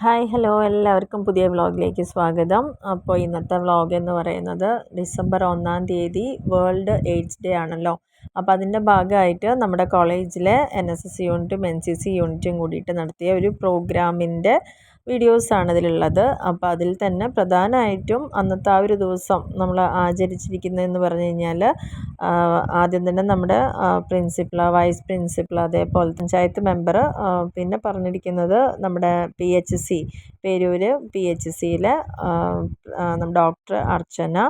Hi hello എല്ലാവർക്കും പുതിയ വ്ളോഗിലേക്ക് സ്വാഗതം. അപ്പോൾ ഇന്നത്തെ വ്ളോഗ് എന്ന് പറയുന്നത് ഡിസംബർ 1 തീയതി വേൾഡ് എയ്ഡ്സ് ഡേ ആണല്ലോ. അപ്പോൾ അതിൻ്റെ ഭാഗമായിട്ട് നമ്മുടെ കോളേജിലെ NSS യൂണിറ്റും NCC യൂണിറ്റും കൂടിയിട്ട് നടത്തിയ ഒരു പ്രോഗ്രാമിൻ്റെ വീഡിയോസാണ് ഇതിലുള്ളത്. അപ്പോൾ അതിൽ തന്നെ പ്രധാനമായിട്ടും അന്നത്തെ ആ ഒരു ദിവസം നമ്മൾ ആചരിച്ചിരിക്കുന്നതെന്ന് പറഞ്ഞു കഴിഞ്ഞാൽ ആദ്യം തന്നെ നമ്മുടെ പ്രിൻസിപ്പൾ, വൈസ് പ്രിൻസിപ്പൾ, അതേപോലെ പഞ്ചായത്ത് മെമ്പർ, പിന്നെ പറഞ്ഞിരിക്കുന്നത് നമ്മുടെ PHC പേരൂർ PHCയിലെ നമ്മുടെ ഡോക്ടർ അർച്ചന.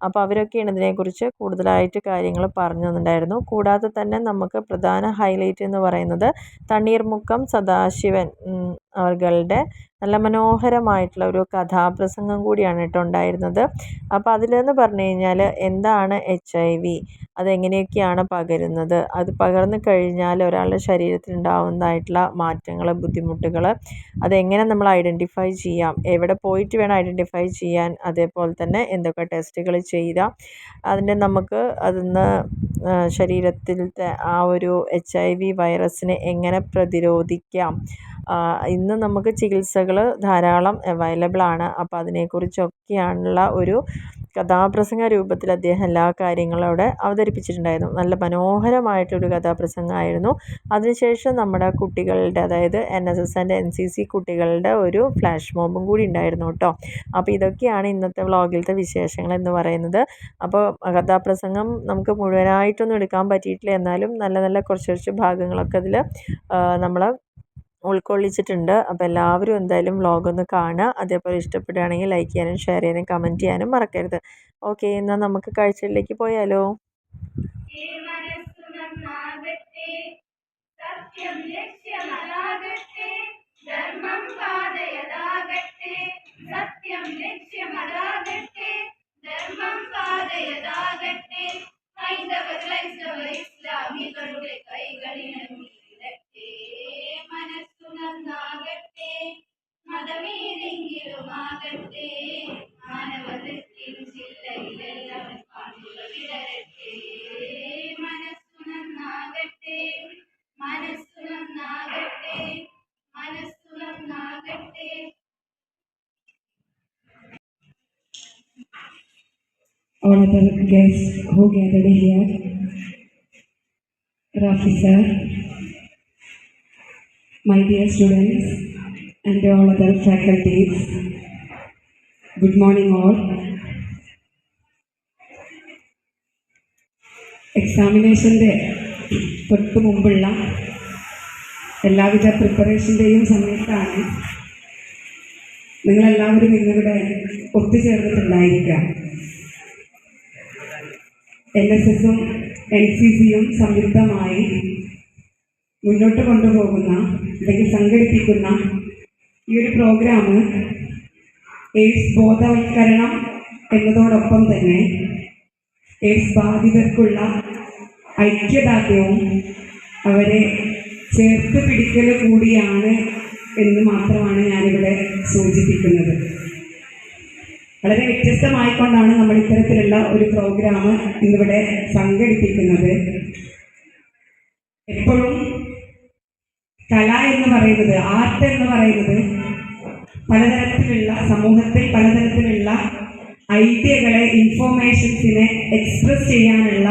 അപ്പോൾ അവരൊക്കെയാണ് ഇതിനെക്കുറിച്ച് കൂടുതലായിട്ട് കാര്യങ്ങൾ പറഞ്ഞു തന്നിട്ടുണ്ടായിരുന്നു. കൂടാതെ തന്നെ നമുക്ക് പ്രധാന ഹൈലൈറ്റ് എന്ന് പറയുന്നത് തണ്ണീർമുക്കം സദാശിവൻ അവരുടെ നല്ല മനോഹരമായിട്ടുള്ള ഒരു കഥാപ്രസംഗം കൂടിയാണ് കേട്ടോ ഉണ്ടായിരുന്നത്. അപ്പോൾ അതിലെന്ന് പറഞ്ഞു കഴിഞ്ഞാൽ എന്താണ് HIV, അതെങ്ങനെയൊക്കെയാണ് പകരുന്നത്, അത് പകർന്നു കഴിഞ്ഞാൽ ഒരാളുടെ ശരീരത്തിൽ ഉണ്ടാകുന്നതായിട്ടുള്ള മാറ്റങ്ങൾ, ബുദ്ധിമുട്ടുകൾ, അതെങ്ങനെ നമ്മൾ ഐഡൻറ്റിഫൈ ചെയ്യാം, എവിടെ പോയിട്ട് വേണം ഐഡൻറ്റിഫൈ ചെയ്യാൻ, അതേപോലെ തന്നെ എന്തൊക്കെ ടെസ്റ്റുകൾ ചെയ്താൽ അതിൻ്റെ നമുക്ക് അതിന്ന് ശരീരത്തിലത്തെ ആ ഒരു HIV വൈറസിനെ എങ്ങനെ പ്രതിരോധിക്കാം, ഇന്ന് നമുക്ക് ചികിത്സകൾ ധാരാളം അവൈലബിൾ ആണ്. അപ്പോൾ അതിനെക്കുറിച്ചൊക്കെയാണുള്ള ഒരു കഥാപ്രസംഗ രൂപത്തിൽ അദ്ദേഹം എല്ലാ കാര്യങ്ങളും അവിടെ അവതരിപ്പിച്ചിട്ടുണ്ടായിരുന്നു. നല്ല മനോഹരമായിട്ടൊരു കഥാപ്രസംഗമായിരുന്നു. അതിനുശേഷം നമ്മുടെ കുട്ടികളുടെ, അതായത് NSS ആൻഡ് NCC കുട്ടികളുടെ ഒരു ഫ്ലാഷ് മോബും കൂടി ഉണ്ടായിരുന്നു കേട്ടോ. അപ്പോൾ ഇതൊക്കെയാണ് ഇന്നത്തെ വ്ളോഗിലത്തെ വിശേഷങ്ങൾ എന്ന് പറയുന്നത്. അപ്പോൾ കഥാപ്രസംഗം നമുക്ക് മുഴുവനായിട്ടൊന്നും എടുക്കാൻ പറ്റിയിട്ടില്ല, എന്നാലും നല്ല നല്ല കുറച്ച് ഭാഗങ്ങളൊക്കെ അതിൽ നമ്മൾ ഉൾക്കൊള്ളിച്ചിട്ടുണ്ട്. അപ്പോൾ എല്ലാവരും എന്തായാലും വ്ളോഗ് ഒന്ന് കാണുക. അതേപോലെ ഇഷ്ടപ്പെടുകയാണെങ്കിൽ ലൈക്ക് ചെയ്യാനും ഷെയർ ചെയ്യാനും കമൻറ്റ് ചെയ്യാനും മറക്കരുത്. ഓക്കെ, എന്നാൽ നമുക്ക് കാഴ്ചയിലേക്ക് പോയാലോ. All other guests who gathered here, Rafi sir, my dear students, and all other faculties, good morning all. എക്സാമിനേഷൻ്റെ തൊട്ട് മുമ്പുള്ള എല്ലാവിധ പ്രിപ്പറേഷൻ്റെയും സമയത്താണ് നിങ്ങളെല്ലാവരും ഇന്നിവിടെ ഒത്തുചേർന്നിട്ടുണ്ടായിരിക്കാം. NSSും NCCയും സംയുക്തമായി മുന്നോട്ട് കൊണ്ടുപോകുന്ന അല്ലെങ്കിൽ സംഘടിപ്പിക്കുന്ന ഈ ഒരു പ്രോഗ്രാം എയ്ഡ്സ് ബോധവൽക്കരണം എന്നതോടൊപ്പം തന്നെ എയ്ഡ്സ് ബാധിതർക്കുള്ള ഐക്യദാർഢ്യവും അവരെ ചേർത്ത് പിടിക്കൽ കൂടിയാണ് എന്ന് മാത്രമാണ് ഞാനിവിടെ സൂചിപ്പിക്കുന്നത്. വളരെ വ്യത്യസ്തമായിക്കൊണ്ടാണ് നമ്മൾ ഇത്തരത്തിലുള്ള ഒരു പ്രോഗ്രാം ഇന്നിവിടെ സംഘടിപ്പിക്കുന്നത്. എപ്പോഴും കല എന്ന് പറയുന്നത്, ആർട്ട് എന്ന് പറയുന്നത് പലതരത്തിലുള്ള സമൂഹത്തിൽ പലതരത്തിലുള്ള ഐഡിയകളെ, ഇൻഫോർമേഷൻസിനെ എക്സ്പ്രസ് ചെയ്യാനുള്ള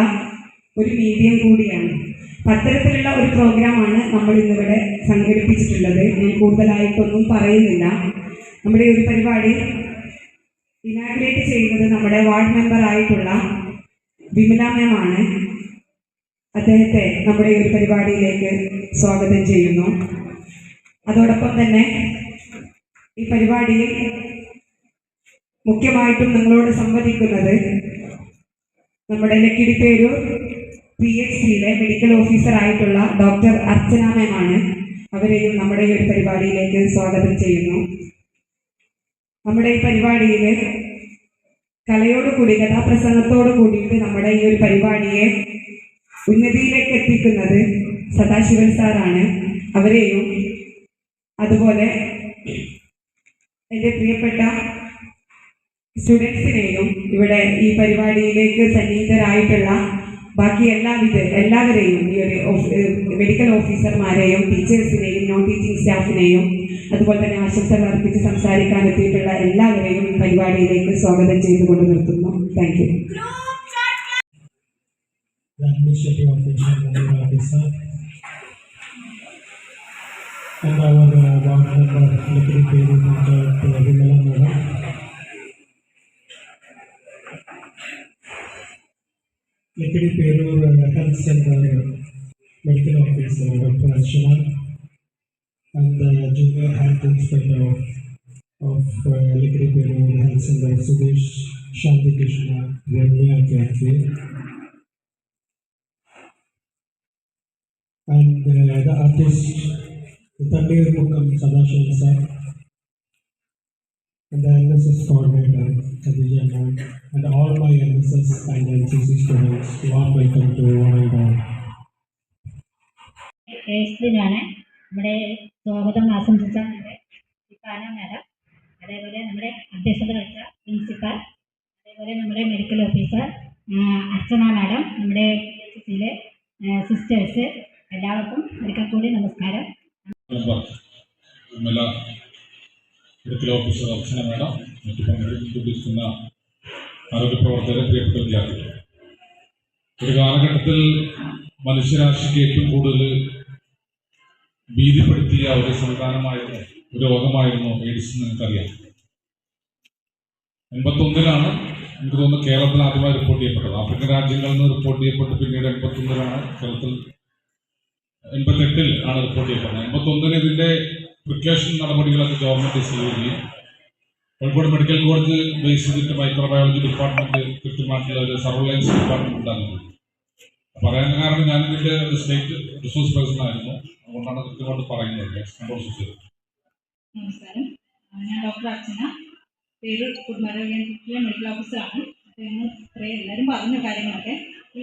ഒരു മീഡിയം കൂടിയാണ്. അത്തരത്തിലുള്ള ഒരു പ്രോഗ്രാമാണ് നമ്മൾ ഇന്നിവിടെ സംഘടിപ്പിച്ചിട്ടുള്ളത്. ഞാൻ കൂടുതലായിട്ടൊന്നും പറയുന്നില്ല. നമ്മുടെ ഒരു പരിപാടി ഇനാഗ്രേറ്റ് ചെയ്യുന്നത് നമ്മുടെ വാർഡ് മെമ്പറായിട്ടുള്ള വിമല മാമാണ്. അദ്ദേഹത്തെ നമ്മുടെ ഈ ഒരു പരിപാടിയിലേക്ക് സ്വാഗതം ചെയ്യുന്നു. അതോടൊപ്പം തന്നെ ഈ പരിപാടിയിൽ മുഖ്യമായിട്ടും നിങ്ങളോട് സംവദിക്കുന്നത് നമ്മുടെ ലക്കിടിപ്പേരൂർ PHCയിലെ മെഡിക്കൽ ഓഫീസറായിട്ടുള്ള ഡോക്ടർ അർച്ചന മാമാണ്. അവരെയും നമ്മുടെ ഈ ഒരു പരിപാടിയിലേക്ക് സ്വാഗതം ചെയ്യുന്നു. നമ്മുടെ ഈ പരിപാടിയിൽ കലയോടുകൂടി, കഥാപ്രസംഗത്തോടു കൂടിയിട്ട് നമ്മുടെ ഈ ഒരു പരിപാടിയെ ഉന്നതിയിലേക്ക് എത്തിക്കുന്നത് സദാശിവൻ സാറാണ്. അവരെയും അതുപോലെ എൻ്റെ പ്രിയപ്പെട്ട സ്റ്റുഡൻസിനെയും ഇവിടെ ഈ പരിപാടിയിലേക്ക് സന്നിഹിതരായിട്ടുള്ള ബാക്കി എല്ലാവരെയും, ഈ ഒരു മെഡിക്കൽ ഓഫീസർമാരെയും ടീച്ചേഴ്സിനെയും നോൺ ടീച്ചിങ് സ്റ്റാഫിനെയും അതുപോലെ തന്നെ ആശംസകൾ അർപ്പിച്ച് സംസാരിക്കാൻ എത്തിയിട്ടുള്ള എല്ലാവരെയും ഈ പരിപാടിയിലേക്ക് സ്വാഗതം ചെയ്തുകൊണ്ട് നിർത്തുന്നു. Thank you. Administrative officer, and our ward member, Likri Peru, Vimala Madam. Likri Peru Health Center Medical Officer, Dr. Archana, and the Junior Health Inspector of Likri Peru Health Center, Sudesh Shanti Krishna, Ramya Kaki. And the artist, Tandir Mukam Sadashiv sir, and the NSS coordinator, Khadija ma'am, and all my NSS and NCC students, warm welcome to one and all. ഏഷ്ടിനാണ് നമ്മുടെ സ്വാഗതം ആശംസിച്ച പ്രിൻസിപ്പാന madam, അതേപോലെ നമ്മുടെ അധ്യക്ഷത വഹിച്ച principal, അതേപോലെ നമ്മുടെ medical officer അർച്ചന madam, നമ്മുടെ PHCയിലെ sisters, എല്ലാവർക്കും ഒരിക്കൽ കൂടി നമസ്കാരം. മെഡിക്കൽ ഓഫീസർ അർച്ചന മാഡം, മറ്റു പങ്കെടുക്കുന്ന ആരോഗ്യ പ്രവർത്തകരെ, പ്രിയപ്പെട്ട വിദ്യാർത്ഥികൾ, ഒരു കാലഘട്ടത്തിൽ മനുഷ്യരാശിക്ക് ഏറ്റവും കൂടുതൽ ഭീതിപ്പെടുത്തിയ ഒരു സംവിധാനമായിരുന്നു, ഒരു രോഗമായിരുന്നു എയ്ഡ്സ് എന്ന് നിങ്ങൾക്കറിയാം. 81-ലാണ് എനിക്ക് തോന്നുന്നു കേരളത്തിൽ ആദ്യമായി റിപ്പോർട്ട് ചെയ്യപ്പെട്ടത്. ആഫ്രിക്കൻ രാജ്യങ്ങളിൽ നിന്ന് റിപ്പോർട്ട് ചെയ്യപ്പെട്ട് പിന്നീട് 81-ലാണ് കേരളത്തിൽ, 88-ൽ ആണ് റിപ്പോർട്ട് ചെയ്യപ്പെടുന്നത്. 81-ൽ ഇതിന്റെ പ്രിക്കോഷൻ നടപടികളൊക്കെ ഗവൺമെന്റ് സ്വീകരിക്കുകയും കോഴിക്കോട് മെഡിക്കൽ കോളേജ് ബേസ് ചെയ്തിട്ട് മൈക്രോബയോളജി ഡിപ്പാർട്ട്മെന്റ് കൃത്യമായിട്ടുള്ള ഒരു സർവൈലൻസ് ഡിപ്പാർട്ട്മെന്റ് ഉണ്ടാകുന്നത്. പറയാൻ കാരണം ഞാൻ ഇതിന്റെ ഒരു സ്റ്റേറ്റ് റിസോഴ്സ് പേഴ്സൺ ആയിരുന്നു, അതുകൊണ്ടാണ് കൃത്യമായിട്ട് പറയുന്നത്. നമസ്കാരം, ഞാൻ ഡോക്ടർ അർച്ചന, പേര് കുടുംബാരോഗ്യ മെഡിക്കൽ ഓഫീസറാണ്. എല്ലാവരും പറഞ്ഞ കാര്യങ്ങളൊക്കെ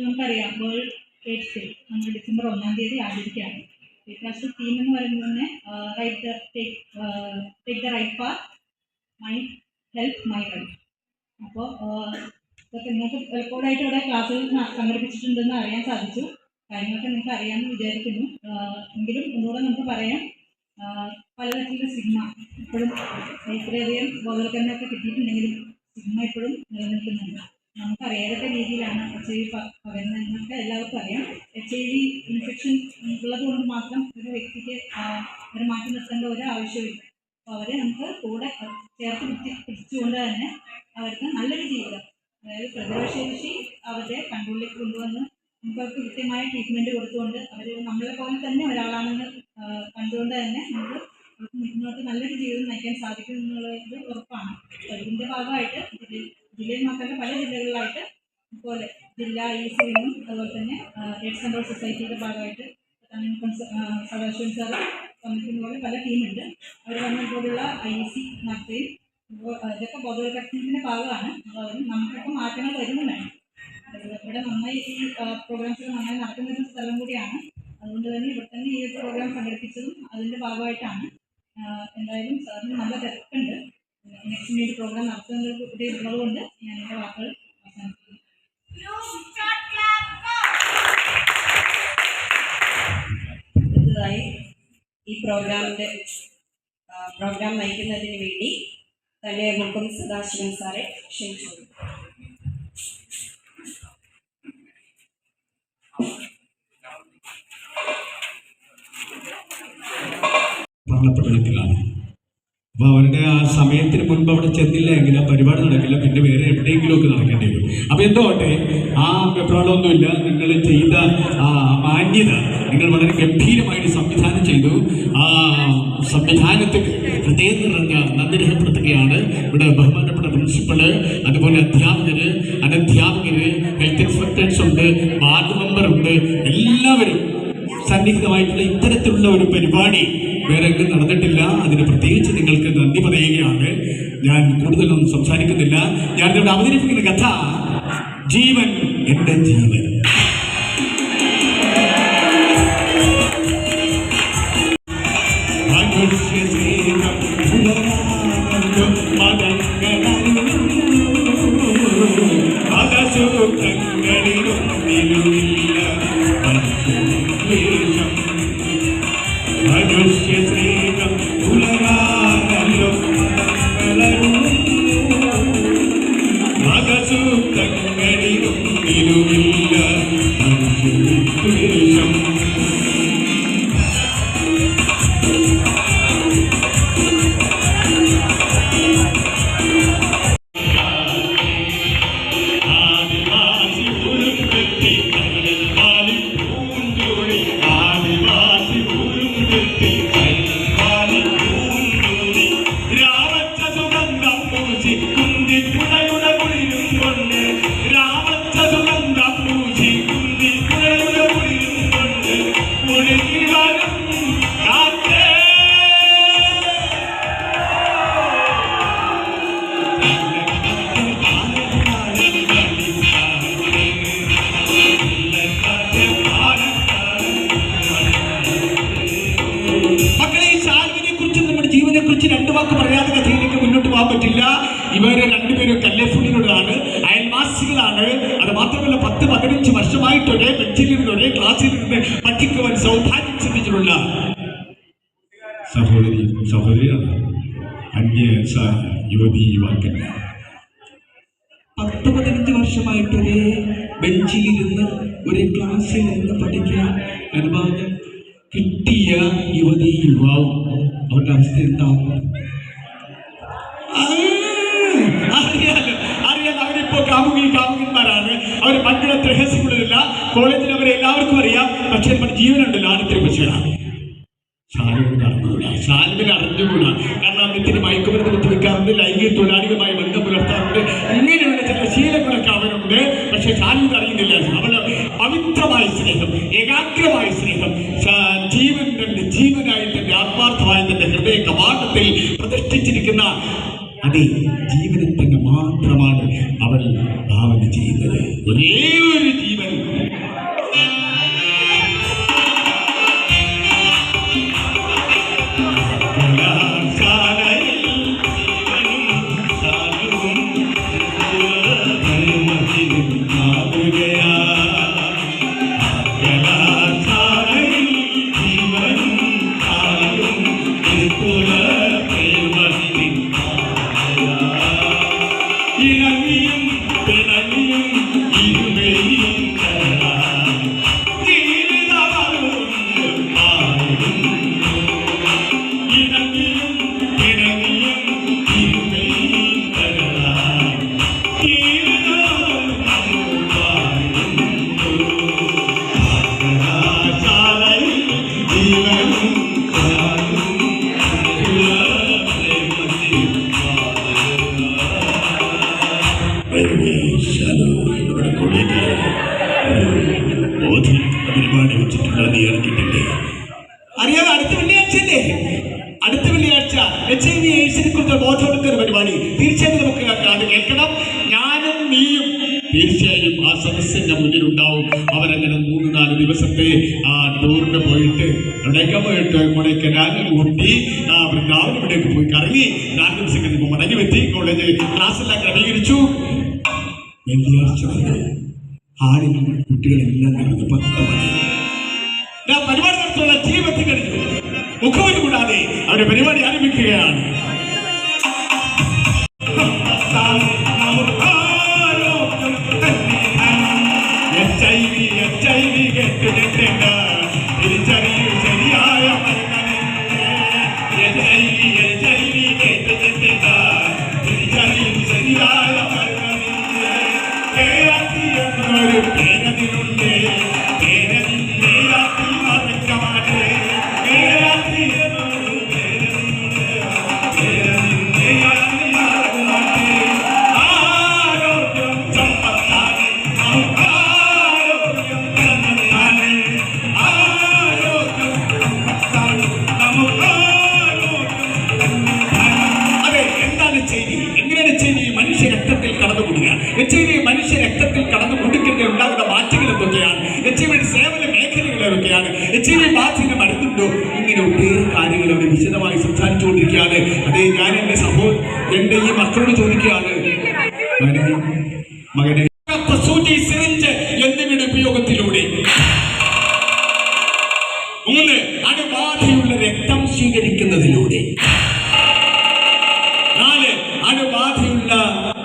നമുക്കറിയാം. വേൾഡ് എയ്ഡ്സ് ഡേ നമ്മൾ ഡിസംബർ 1-ാം തീയതി ആചരിക്കുകയാണ്. ഇപ്രാവശ്യത്തെ തീം എന്ന് പറയുന്നത് തന്നെ take the right path, my health my right. അപ്പോൾ ഇതൊക്കെ നിങ്ങൾക്ക് റെക്കോർഡായിട്ട് ഇവിടെ ക്ലാസ്സുകൾ സംഘടിപ്പിച്ചിട്ടുണ്ടെന്ന് അറിയാൻ സാധിച്ചു. കാര്യങ്ങളൊക്കെ നിങ്ങൾക്ക് അറിയാമെന്ന് വിചാരിക്കുന്നു. എങ്കിലും ഒന്നുകൂടെ നമുക്ക് പറയാം, പലതരത്തിലുള്ള സിഗ്മ ഇപ്പോഴും ഇത്രയധികം ബോധവൽക്കരണമൊക്കെ കിട്ടിയിട്ടുണ്ടെങ്കിലും സിഗ്മ ഇപ്പോഴും നിലനിൽക്കുന്നുണ്ട്. നമുക്കറിയാത്ത രീതിയിലാണ് HIV പകരുന്നതെന്നൊക്കെ എല്ലാവർക്കും അറിയാം. HIV ഇൻഫെക്ഷൻ ഉള്ളത് കൊണ്ട് മാത്രം ഒരു വ്യക്തിക്ക് അവരെ മാറ്റി നിർത്തേണ്ട ഒരു ആവശ്യമില്ല. അപ്പോൾ അവരെ നമുക്ക് കൂടെ ചേർത്ത് പിടിച്ചുകൊണ്ട് തന്നെ അവർക്ക് നല്ലൊരു ജീവിതം, അതായത് പ്രതിരോധശേഷി അവരുടെ കൺട്രോളിലേക്ക് കൊണ്ടുവന്ന് നമുക്ക് അവർക്ക് കൃത്യമായ ട്രീറ്റ്മെൻറ്റ് കൊടുത്തുകൊണ്ട് അവർ നമ്മളെ പോലെ തന്നെ ഒരാളാണെന്ന് കണ്ടുകൊണ്ട് തന്നെ നമുക്ക് അവർക്ക് മുന്നോട്ട് നല്ലൊരു ജീവിതം നയിക്കാൻ സാധിക്കും എന്നുള്ളത് ഉറപ്പാണ്. ഇതിൻ്റെ ഭാഗമായിട്ട് ജില്ലയിൽ മാത്രമല്ല പല ജില്ലകളിലായിട്ട് പോലെ ജില്ലാ ECനും അതുപോലെ തന്നെ എയ്ഡ്സ് കൺട്രോൾ സൊസൈറ്റിയുടെ ഭാഗമായിട്ട് സദാശിവൻ സാർ വന്നിരിക്കുന്ന പോലെ പല ടീമുണ്ട്. അവർ വന്നതുപോലുള്ള IEC നടത്തുകയും ഇതൊക്കെ ബോധവൽക്കരണത്തിൻ്റെ ഭാഗമാണ്. നമുക്കൊക്കെ മാറ്റങ്ങൾ വരുന്നുണ്ടാണ്. ഇവിടെ നന്നായി ഈ പ്രോഗ്രാംസൊക്കെ നന്നായി നടക്കുന്നൊരു സ്ഥലം കൂടിയാണ്. അതുകൊണ്ട് തന്നെ ഇവിടെ തന്നെ ഈ ഒരു പ്രോഗ്രാം സംഘടിപ്പിച്ചതും അതിൻ്റെ ഭാഗമായിട്ടാണ്. എന്തായാലും സാറിന് നല്ല തിരക്കുണ്ട്. നെക്സ്റ്റ് മീറ്റ് പ്രോഗ്രാം നടത്തുന്നത് കൂടി ഉള്ളതുകൊണ്ട് ഞാൻ എൻ്റെ വാക്കുകൾ അവസാനിപ്പിക്കുന്നു. അടുത്തതായി ഈ പ്രോഗ്രാം നയിക്കുന്നതിന് വേണ്ടി തന്നെ മുഖം സദാശിവൻ സാറെ ക്ഷണിച്ചു. മരണപ്പെട്ട വ്യക്തികളാണ്. അപ്പോൾ അവരുടെ ആ സമയത്തിന് മുൻപ് അവിടെ ചെന്നില്ല എങ്കിൽ ആ പരിപാടി നടക്കില്ല, പിന്നെ വേറെ എവിടെയെങ്കിലും ഒക്കെ നടക്കേണ്ടി വരും. അപ്പോൾ എന്തോട്ടെ, ആ വെപ്രാളമൊന്നുമില്ല. നിങ്ങൾ ചെയ്ത ആ മാന്യത, നിങ്ങൾ വളരെ ഗംഭീരമായിട്ട് സംവിധാനം ചെയ്തു. ആ സംവിധാനത്തിൽ ഹൃദയം നിറഞ്ഞ നന്ദി രേഖപ്പെടുത്തുകയാണ് ഇവിടെ ബഹുമാനപ്പെട്ട പ്രിൻസിപ്പള്, അതുപോലെ അധ്യാപകര്, അനധ്യാപകര്, ഹെൽത്ത് ഇൻസ്പെക്ടേഴ്സ് ഉണ്ട്, വാർഡ് മെമ്പറുണ്ട്, എല്ലാവരും സന്നിഗ്ധമായിട്ടുള്ള ഇത്തരത്തിലുള്ള ഒരു പരിപാടി വേറെ എങ്കിലും നടന്നിട്ടില്ല. അതിന് പ്രത്യേകിച്ച് നിങ്ങൾക്ക് നന്ദി പറയുകയാണ്. ഞാൻ കൂടുതലൊന്നും സംസാരിക്കുന്നില്ല. ഞാനിവിടെ അവതരിപ്പിക്കുന്ന കഥ ജീവൻ എൻ്റെ ജീവൻ. മനുഷ്യ സ്നേഹം ഉലകാ കുറിച്ച് രണ്ട് വാക്ക് പറയാതെ കഥയിലേക്ക് മുന്നോട്ട് പോകാൻ പറ്റില്ല. ഇവര് രണ്ടുപേരും കല്ലേഫുള്ളികളാണ്, അയൽവാസികളാണ്. അത് മാത്രമല്ല 10-15 വർഷമായിട്ട് ഒരേ ബെഞ്ചിലിരുന്ന് ഒരേ ക്ലാസ്സിലിരുന്ന് പഠിക്കുവാൻ സൗഭാഗ്യം സിദ്ധിച്ചിട്ടുള്ള സഹോദരിയാണ്. അന്യ യുവതി യുവാക്കന്മാർ 10-15 വർഷമായിട്ട് ഒരേ ബെഞ്ചിലിരുന്ന് ഒരേ ക്ലാസ്സിൽ നിന്ന് പഠിക്കാൻ അനുഭവം കിട്ടിയ യുവതി യുവാവും അവരുടെ അവസ്ഥ എന്താവും? അറിയാലോ അവരിപ്പോ കാമുകന്മാരാണ്. അവർ മറ്റുള്ള രഹസ്യങ്ങളില്ല. കോളേജിൽ അവരെ എല്ലാവർക്കും അറിയാം. പക്ഷെ നമ്മുടെ ജീവനുണ്ടല്ലോ ആദ്യത്തെ പക്ഷികളാണ്. ഷാലിമിന് അറിഞ്ഞുകൂടാ. കാരണം അവത്തിന് മയക്കുമരുന്ന് കുത്തിവെക്കാറുണ്ട്, ലൈംഗിക തൊഴിലാളികളുമായി ബന്ധം പുലർത്താറുണ്ട്. ഇങ്ങനെയുള്ള ചില ശീലങ്ങളൊക്കെ അവനുണ്ട്. പക്ഷെ ഷാലിമിന് അറിയുന്നില്ല. അവന് പവിത്രമായ സ്നേഹം, ഏകാഗ്രമായ സ്നേഹം, ജീവനായി തന്റെ ആത്മാർത്ഥമായി തന്റെ ഹൃദയ കവാടത്തിൽ പ്രതിഷ്ഠിച്ചിരിക്കുന്ന അതേ ജീവനെ തന്നെ മാത്രമാണ് അവൾ ഭാവന ചെയ്യുന്നത്. ഒരേ ഒരു ജീവൻ. പരിപാടി വെച്ചിട്ടുള്ള നീ ഇറക്കിയിട്ടില്ലേ? അറിയാതെ അടുത്ത വെള്ളിയാഴ്ചയല്ലേ? അടുത്ത വെള്ളിയാഴ്ച HIV AIDS-നെ കുറിച്ച് ബോധവൽക്കരണ പരിപാടി തീർച്ചയായും നമുക്ക് അത് കേൾക്കണം. ഞാനും നീയും തീർച്ചയായും ആ സദസ്സിന്റെ മുന്നിലുണ്ടാവും. അവരങ്ങനെ 3-4 ദിവസത്തെ ആ ടൂറിന് പോയിട്ട് എവിടേക്കാ പോയിട്ട് കൊടൈക്കനാൽ, ഊട്ടി, വൃന്ദാവനം ഇവിടേക്ക് പോയി കറങ്ങി 4 ദിവസം കഴിഞ്ഞപ്പോൾ മടങ്ങി എത്തി. കോളേജ് ക്ലാസ്സെല്ലാം ക്രമീകരിച്ചു. വെള്ളിയാഴ്ച വന്നു. ഹാളിൽ കുട്ടികളെല്ലാം നടന്ന് 10 മണി പരിപാടി നടത്തുള്ള ജീവിതത്തിൽ കഴിഞ്ഞു. മുഖവിന് കൂടാതെ അവരുടെ പരിപാടി ആരംഭിക്കുകയാണ്. മനുഷ്യ രക്തത്തിൽ കടന്നു കൊടുക്കുന്ന ഉണ്ടാകുന്ന മാറ്റങ്ങൾ എന്തൊക്കെയാണ്? HIV സേവന മേഖലകൾ ഏതൊക്കെയാണ്? HIV ബാധിത മരുന്നുണ്ടോ? ഇങ്ങനെ ഒട്ടേറെ കാര്യങ്ങൾ അവർ വിശദമായി സംസാരിച്ചുകൊണ്ടിരിക്കുകയാണ്. അതേ ഞാൻ എന്റെ ഈ മക്കളോട് ചോദിക്കുകയാണ്, മകനെ സിറിഞ്ച് എന്നിവയുടെ ഉപയോഗത്തിലൂടെ 3 അണുബാധയുള്ള രക്തം സ്വീകരിക്കുന്നതിലൂടെ 4 അണുബാധയുള്ള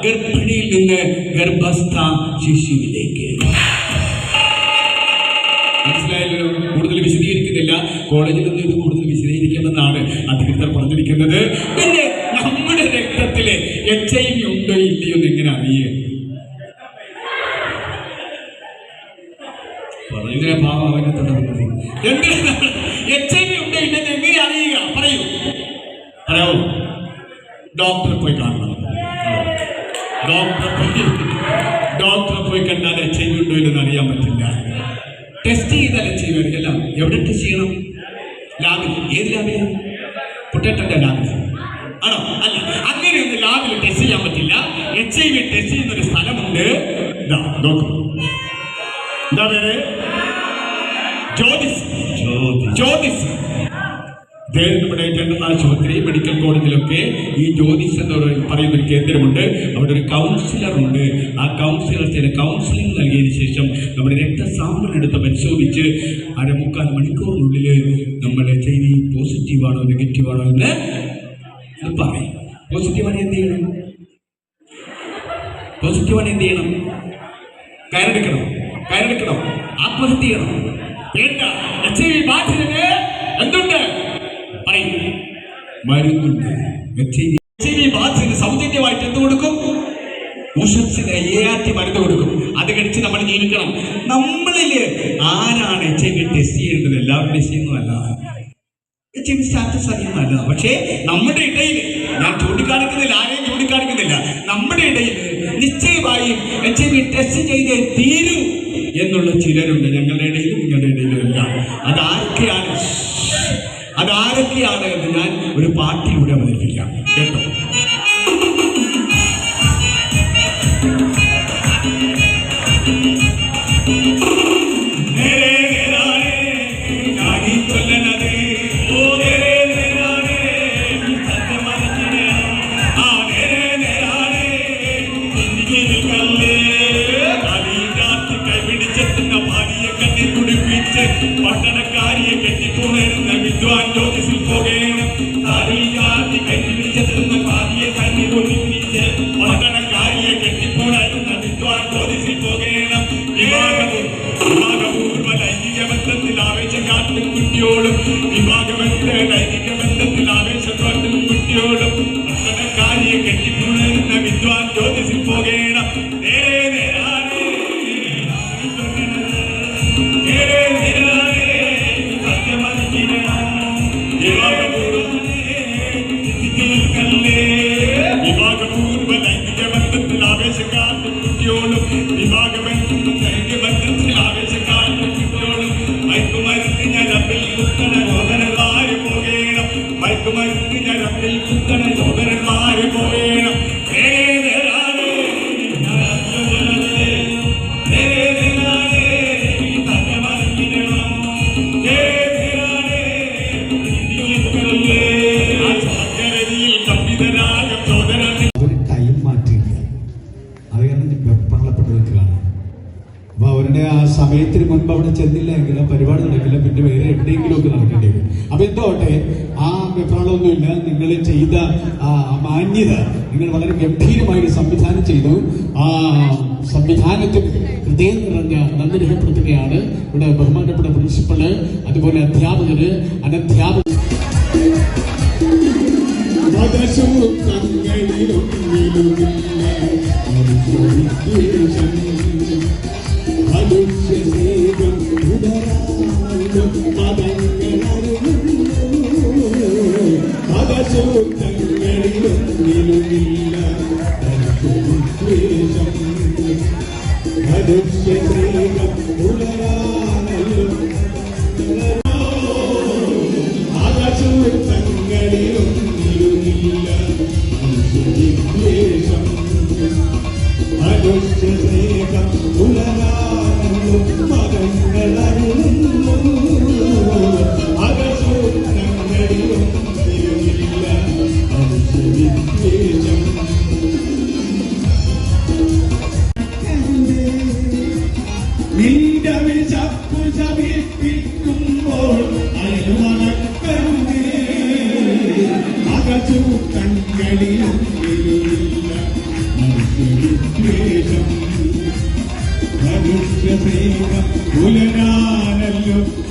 ഗർഭിണിയിൽ നിന്ന് ഗർഭസ്ഥ ശിശുവിലേക്ക്. മനസ്സിലായല്ലോ? കൂടുതൽ വിശദീകരിക്കുന്നില്ല. കോളേജിൽ നിന്ന് ഇത് കൂടുതൽ വിശദീകരിക്കണമെന്നാണ് അധികൃതർ പറഞ്ഞിരിക്കുന്നത്. പിന്നെ നമ്മുടെ രക്തത്തില് HIV ഉണ്ടോ ഇല്ലയോ എന്ന് എങ്ങനെ അറിയുക? എന്തിനാ ഭാവം അവനെ തുടങ്ങുന്നത്? എന്തിനാണ് HIV ഉണ്ടോ ഇല്ലെന്ന് എങ്ങനെ അറിയുക? പറയാവൂ. ഡോക്ടറെ പോയി കാണണം. ഡോക്ടറെ പോയി കണ്ടാൽ HIV ഉണ്ടോ ഇല്ലെന്ന് അറിയാൻ പറ്റില്ല. ടെസ്റ്റ് ചെയ്താൽ HIV അറിയില്ല. എവിടെ ടെസ്റ്റ് ചെയ്യണം? ലാബിൽ. ഏത് ലാബിലാണ്? പൊട്ടേറ്റോന്റെ ലാബിൽ ആണോ? അല്ല, അങ്ങനെയൊന്നും ലാബിൽ ടെസ്റ്റ് ചെയ്യാൻ പറ്റില്ല. HIV ടെസ്റ്റ് ചെയ്യുന്നൊരു സ്ഥലമുണ്ട്. എന്താ പേര്? ജ്യോതിസ്. നമ്മുടെ ജനറൽ ആശുപത്രി, മെഡിക്കൽ കോളേജിലൊക്കെ ഈ ജ്യോതിസ് എന്ന് പറയുന്ന ഒരു കേന്ദ്രമുണ്ട്. അവിടെ ഒരു കൗൺസിലർ ഉണ്ട്. ആ കൗൺസിലർ ചില കൗൺസിലിംഗ് നൽകിയതിനു ശേഷം നമ്മുടെ രക്തസാമ്പിൾ എടുത്ത് പരിശോധിച്ച് 3/4 മണിക്കൂറിനുള്ളിൽ നമ്മൾ ചെയ്തി പോസിറ്റീവാണോ നെഗറ്റീവാണോ എന്ന് പറയും. പോസിറ്റീവാണ് എന്ത് ചെയ്യണം? പോസിറ്റീവാണ് എന്ത് ചെയ്യണം? കയറെടുക്കണം, ആത്മഹത്യ ചെയ്യണം. വേണ്ട. HIV ബാധിതന് എന്തുണ്ട് പറയും? മരുന്നുണ്ട്. HIV ബാധിതന് സൗജന്യമായിട്ട് എന്ത് കൊടുക്കും? ഉഷസ്സിന് ART മരുന്ന് കൊടുക്കും. അത് കഴിച്ച് നമ്മൾ ജീവിക്കണം. നമ്മളില് ആരാണ് HIV ടെസ്റ്റ് ചെയ്യേണ്ടത്? എല്ലാവരും ടെസ്റ്റ് ചെയ്യുന്നതല്ല. HIV സ്റ്റാറ്റസ് അറിയുന്നതല്ല. പക്ഷേ നമ്മുടെ ഇടയിൽ, ഞാൻ ചൂണ്ടിക്കാണിക്കുന്നില്ല, ആരെയും ചൂണ്ടിക്കാണിക്കുന്നില്ല, നമ്മുടെ ഇടയിൽ നിശ്ചയമായും HIV ടെസ്റ്റ് ചെയ്തേ തീരൂ എന്നുള്ള ചിലരുണ്ട്. ഞങ്ങളുടെ ഇടയിലും നിങ്ങളുടെ ഇടയിലും എല്ലാം. അതാരൊക്കെയാണ് എന്ന് ഞാൻ ഒരു പാട്ടിലൂടെ അവതരിപ്പിക്കാം. കേട്ടോ? പട്ടണക്കാരിയെ കെട്ടിപ്പോണേരുന്ന വിദ്വാൻ ജ്യോതിസിൽ പോകേണം. ഭാര്യയെ കണ്ണി ഒളിപ്പിച്ച് പട്ടണക്കാരിയെ കെട്ടിപ്പോണേരുന്ന വിദ്വാൻ ജ്യോതിസിൽ പോകേണം. വിവാഹപൂർവ്വ ലൈംഗിക ബന്ധത്തിൽ ആവേശം കാട്ടും കുട്ടിയോളും, ലൈംഗിക ബന്ധത്തിൽ ആവേശം കാട്ടും കുട്ടിയോളും പട്ടണക്കാരിയെ കെട്ടിപ്പോണേരുന്ന വിദ്വാൻ ജ്യോതിസിൽ പോകേണം. വിവാഹപൂർവ്വ ലൈംഗിക ബന്ധത്തിൽ ആവേശക്കാട്ടും കുട്ടിയോളും, ലൈംഗിക ബന്ധത്തിൽ ആവേശക്കാട്ടും കുട്ടിയോളും മയക്കുമരുന്ന് ഞരമ്പിൽ കുത്തണ രോദനന്മാര് പോകേണം. മയക്കുമരുന്ന് ഞരമ്പിൽ കുത്തണ രോദനന്മാര് പോകേണം. അവരുടെ ആ സമയത്തിന് മുൻപ് അവിടെ ചെന്നില്ല എങ്കിൽ പരിപാടി നടക്കില്ല, പിന്നെ വേറെ എവിടെയെങ്കിലും ഒക്കെ നടക്കേണ്ടി വരും. അപ്പൊ എന്തോട്ടെ, ആ വെപ്രാളമൊന്നുമില്ല. നിങ്ങൾ ചെയ്ത മാന്യത, നിങ്ങൾ വളരെ ഗംഭീരമായി സംവിധാനം ചെയ്തു. ആ സംവിധാനത്തിന് ഹൃദയം നിറഞ്ഞ നന്ദി രേഖപ്പെടുത്തുകയാണ് ഇവിടെ ബഹുമാനപ്പെട്ട പ്രിൻസിപ്പള്, അതുപോലെ അധ്യാപകര്, അനധ്യാപകർ.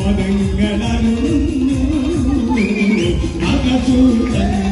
മതങ്ങളറിയുന്നു അകസൂതൻ